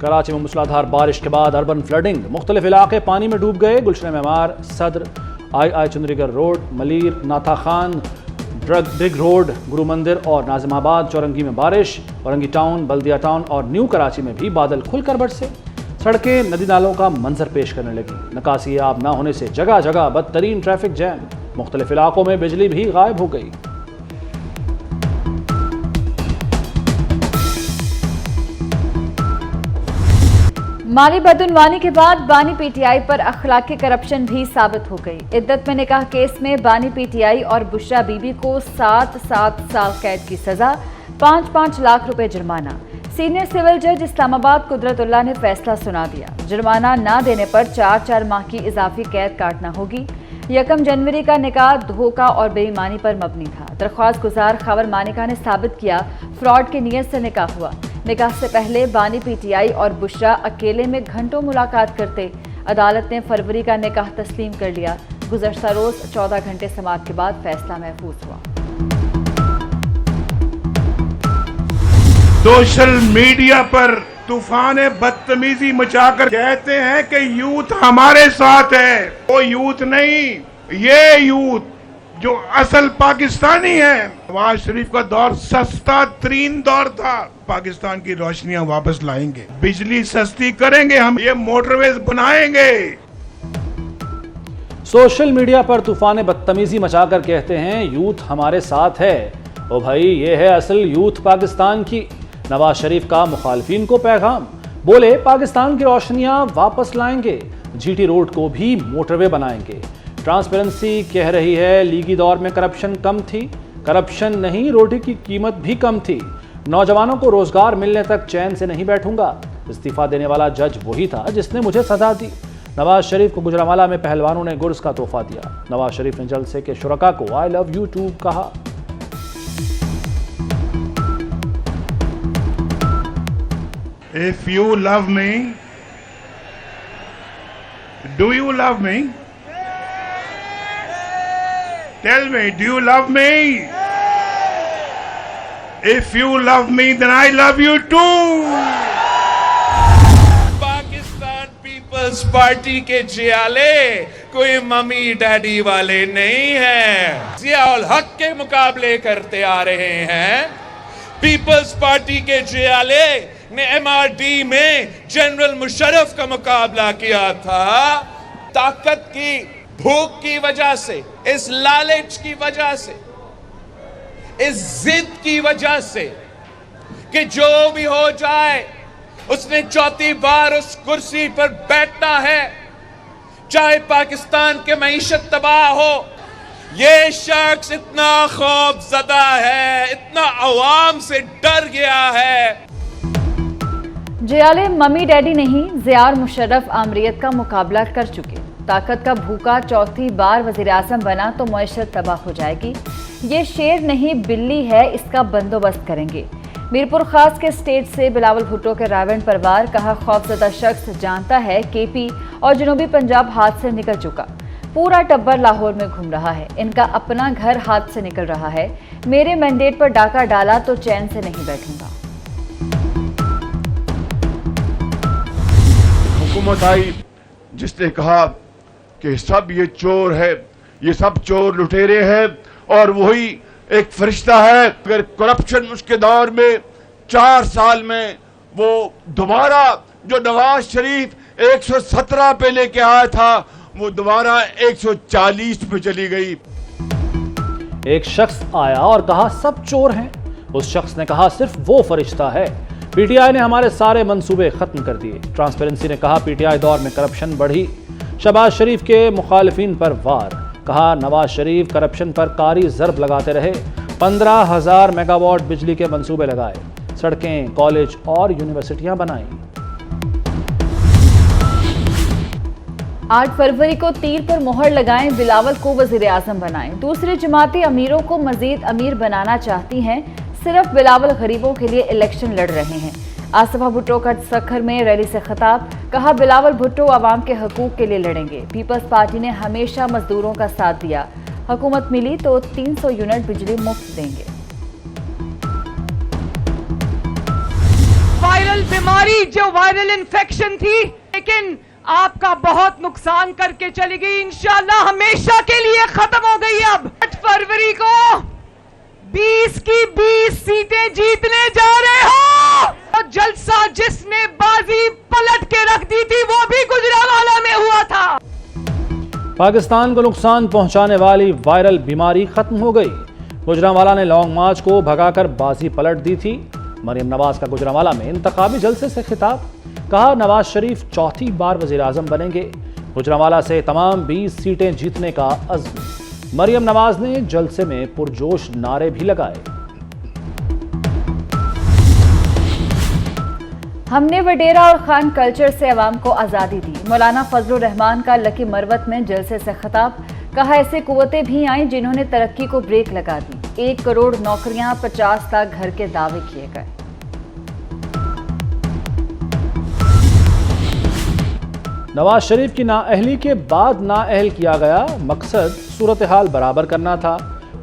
कराची में मूसलाधार बारिश के बाद अर्बन फ्लडिंग, मुख्तलिफ इलाके पानी में डूब गए। गुलशन मेमार, सदर, आई चुंदरीगर रोड, मलीर, नाथा खान, ड्रिग रोड, गुरु मंदिर और नाजिमाबाद चौरंगी में बारिश। औरंगी टाउन, बल्दिया टाउन और न्यू कराची में भी बादल खुलकर बरसे। सड़कें नदी नालों का मंजर पेश करने लगी। निकासी आब न होने से जगह जगह बदतरीन ट्रैफिक जैम। मुख्तलिफ इलाकों में बिजली भी गायब हो गई। माली बदउनवानी के बाद बानी पीटीआई पर अखलाकी करप्शन भी साबित हो गई। इद्दत में निकाह केस में बानी पीटीआई और बुशरा बीबी को 7-7 साल कैद की सजा, 5-5 लाख रुपए जुर्माना। सीनियर सिविल जज इस्लामाबाद कुदरतुल्लाह ने फैसला सुना दिया। जुर्माना न देने पर 4-4 माह की इजाफी कैद काटना होगी। 1 जनवरी का निकाह धोखा और बेईमानी पर मबनी था। दरख्वास्त गुजार खबर मानिका ने साबित किया फ्रॉड की नीयत से निकाह हुआ। निकाह से पहले बानी पीटीआई और बुशरा अकेले में घंटों मुलाकात करते। अदालत ने फरवरी का निकाह तस्लीम कर लिया। गुज़श्ता रोज 14 घंटे समाअत के बाद फैसला महफूज हुआ। सोशल मीडिया पर तूफान बदतमीजी मचाकर कहते हैं कि यूथ हमारे साथ है। वो यूथ नहीं, ये यूथ जो असल पाकिस्तानी है। नवाज शरीफ का दौर सस्ता तरीन दौर था। पाकिस्तान की रोशनियां वापस लाएंगे, बिजली सस्ती करेंगे, हम ये मोटरवेज बनाएंगे। सोशल मीडिया पर तूफान बदतमीजी मचाकर कहते हैं यूथ हमारे साथ है। ओ भाई, ये है असल यूथ पाकिस्तान की। नवाज शरीफ का मुखालफिन को पैगाम, बोले पाकिस्तान की रोशनियां वापस लाएंगे, जीटी रोड को भी मोटरवे बनाएंगे। ट्रांसपेरेंसी कह रही है लीगी दौर में करप्शन कम थी। करप्शन नहीं, रोटी की कीमत भी कम थी। नौजवानों को रोजगार मिलने तक चैन से नहीं बैठूंगा। इस्तीफा देने वाला जज वही था जिसने मुझे सजा दी। नवाज शरीफ को गुजरांवाला में पहलवानों ने गुर्स का तोहफा दिया। नवाज शरीफ ने जलसे के शुरका को आई लव यू टू कहा। If you love me, do you love me? Tell me, do you love me? If you love me, then I love you too. Pakistan Peoples Party के जियाले कोई मम्मी डैडी वाले नहीं हैं। जियाउल हक के मुकाबले करते आ रहे हैं। पीपल्स पार्टी के जियाले ने MRD में जनरल मुशर्रफ का मुकाबला किया था। ताकत की भूख की वजह से, इस लालच की वजह से, इस जिद की वजह से कि जो भी हो जाए उसने चौथी बार उस कुर्सी पर बैठना है, चाहे पाकिस्तान के मईशत तबाह हो। ये शख्स इतना खौफजदा है, इतना अवाम से डर गया है। जियाले मम्मी डैडी नहीं, ज़ियाउर मुशर्रफ आमरीत का मुकाबला कर चुके। ताकत का भूखा चौथी बार वज़ीर आज़म बना तो मईशत तबाह हो जाएगी। ये शेर नहीं बिल्ली है, इसका बंदोबस्त करेंगे। मीरपुर खास के स्टेट से बिलावल भुट्टो के रावण परवार, कहा खौफजदा शख्स जानता है KP और जनूबी पंजाब हाथ से निकल चुका। पूरा टब्बर लाहौर में घूम रहा है। इनका अपना घर हाथ से निकल रहा है। मेरे मैंडेट पर डाका डाला तो चैन से नहीं बैठूंगा। हुकूमत आई जिसने कहा कि सब ये चोर है, ये सब चोर लुटेरे हैं और वही एक फरिश्ता है। अगर करप्शन उसके दौर में 4 साल में वो दोबारा जो नवाज शरीफ 117 पे लेके आया था, वो दोबारा 140 पे चली गई। एक शख्स आया और कहा सब चोर हैं। उस शख्स ने कहा सिर्फ वो फरिश्ता है। पीटीआई ने हमारे सारे मंसूबे खत्म कर दिए। ट्रांसपेरेंसी ने कहा पीटीआई दौर में करप्शन बढ़ी। शहबाज शरीफ के मुखालिफिन पर वार, कहा नवाज शरीफ करप्शन पर कारी ज़र्ब लगाते रहे। 15,000 मेगावाट बिजली के मंसूबे लगाए। सड़कें, कॉलेज और यूनिवर्सिटियां बनाई। 8 फरवरी को तीर पर मोहर लगाएं, बिलावल को वजीर आजम बनाएं। दूसरे जमाती अमीरों को मजीद अमीर बनाना चाहती हैं। सिर्फ बिलावल गरीबों के लिए इलेक्शन लड़ रहे हैं। आसफा भुट्टो का सखर में रैली से खिताब, कहा बिलावल भुट्टो आवाम के हकूक के लिए लड़ेंगे। पीपल्स पार्टी ने हमेशा मजदूरों का साथ दिया। हुकूमत मिली तो 300 यूनिट बिजली मुफ्त देंगे। वायरल बीमारी जो वायरल इन्फेक्शन थी, लेकिन आपका बहुत नुकसान करके चली गई, इंशाल्लाह हमेशा के लिए खत्म हो गई। अब 8 फरवरी को 20 की 20 सीटें जीतने जा रहे हो। और जलसा जिसने बाजी पलट के रख दी थी वो भी गुजरांवाला में हुआ था। पाकिस्तान को नुकसान पहुंचाने वाली वायरल बीमारी खत्म हो गई। गुजरांवाला ने लॉन्ग मार्च को भगाकर बाजी पलट दी थी। मरियम नवाज का गुजरांवाला में इंतखाबी जलसे से खिताब, कहा नवाज शरीफ चौथी बार वजीर आजम बनेंगे। गुजरांवाला से तमाम 20 सीटें जीतने का अज़्म। मरियम नवाज ने जलसे में पुरजोश नारे भी लगाए। हमने वडेरा और खान कल्चर से अवाम को आज़ादी दी। मौलाना फजलुर रहमान का लकी मरवत में जलसे से खिताब, कहा ऐसे कुव्वतें भी आईं जिन्होंने तरक्की को ब्रेक लगा दी। 1 करोड़ नौकरियां, 50 लाख घर के दावे किए गए। नवाज शरीफ की नाअहली के बाद नाअहल किया गया मकसद सूरत हाल बराबर करना था।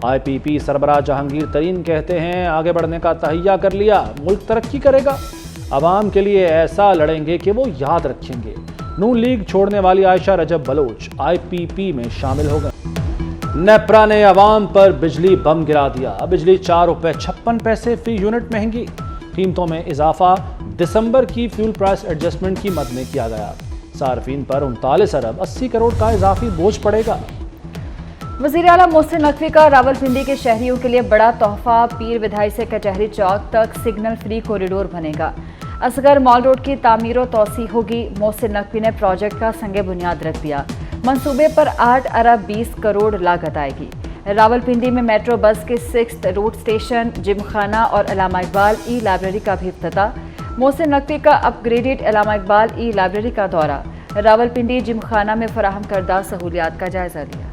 IPP सरबराह जहांगीर तरीन कहते हैं आगे बढ़ने का तहैया कर लिया, मुल्क तरक्की करेगा। अवाम के लिए ऐसा लड़ेंगे कि वो याद रखेंगे। नून लीग छोड़ने वाली आयशा रजब बलोच IPP में शामिल हो गए। नेप्रा ने अवाम पर बिजली बम गिरा दिया। बिजली 4 रुपये 56 पैसे फी यूनिट महंगी। कीमतों में इजाफा दिसंबर की फ्यूल प्राइस एडजस्टमेंट की मद में किया गया। सार्फिन पर 39 अरब 80 करोड़ का इजाफी बोझ पड़ेगा। वज़ीर आला मोहसिन नकवी का रावलपिंडी के शहरियों के लिए बड़ा तोहफा। पीर विधाई से कचहरी चौक तक सिग्नल फ्री कॉरिडोर बनेगा। असगर मॉल रोड की तामीर व तोसी होगी। मोहसिन नकवी ने प्रोजेक्ट का संगे बुनियाद रख दिया। मंसूबे पर 8 अरब 20 करोड़ लागत आएगी। रावलपिंडी में मेट्रो बस के 6th रूट स्टेशन, जिमखाना और अल्लामा इकबाल ई लाइब्रेरी का भी इफ्तिताह। मोहसिन नकवी का अपग्रेडेड अल्लामा इकबाल ई लाइब्रेरी का दौरा। रावलपिंडी जिमखाना में फराहम करदा सहूलियात का जायजा लिया।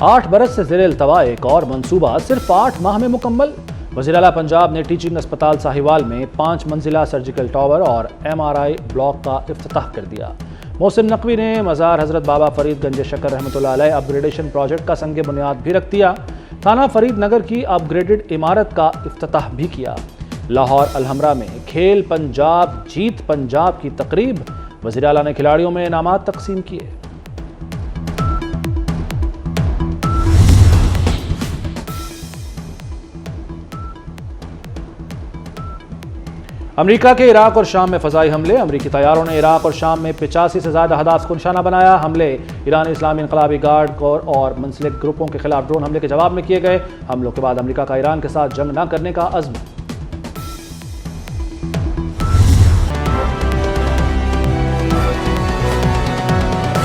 आठ बरस से ज़ेर इल्तवा एक और मंसूबा सिर्फ 8 माह में मुकम्मल। वज़ीर आला पंजाब ने टीचिंग अस्पताल साहिवाल में 5 मंजिला सर्जिकल टावर और MRI ब्लॉक का इफ्तिताह कर दिया। मोहसिन नकवी ने मज़ार हज़रत बाबा फरीद गंज शकर रहमतुल्लाह अलैह अपग्रेडेशन प्रोजेक्ट का संगे बुनियाद भी रख दिया। थाना फरीद नगर की अपग्रेडेड इमारत का इफ्तिताह भी किया। लाहौर अलहमरा में खेल पंजाब जीत पंजाब की तकरीब, वज़ीर आला ने खिलाड़ियों में इनामात तकसीम किए। अमेरिका के इराक और शाम में फ़ज़ाई हमले। अमेरिकी तैयारों ने इराक और शाम में 85 से ज़्यादा हदाफ को निशाना बनाया। हमले ईरानी इस्लामी इनकलाबी गार्ड कोर और मुंसलिक ग्रुपों के खिलाफ ड्रोन हमले के जवाब में किए गए। हमलों के बाद अमेरिका का ईरान के साथ जंग न करने का अज़्म।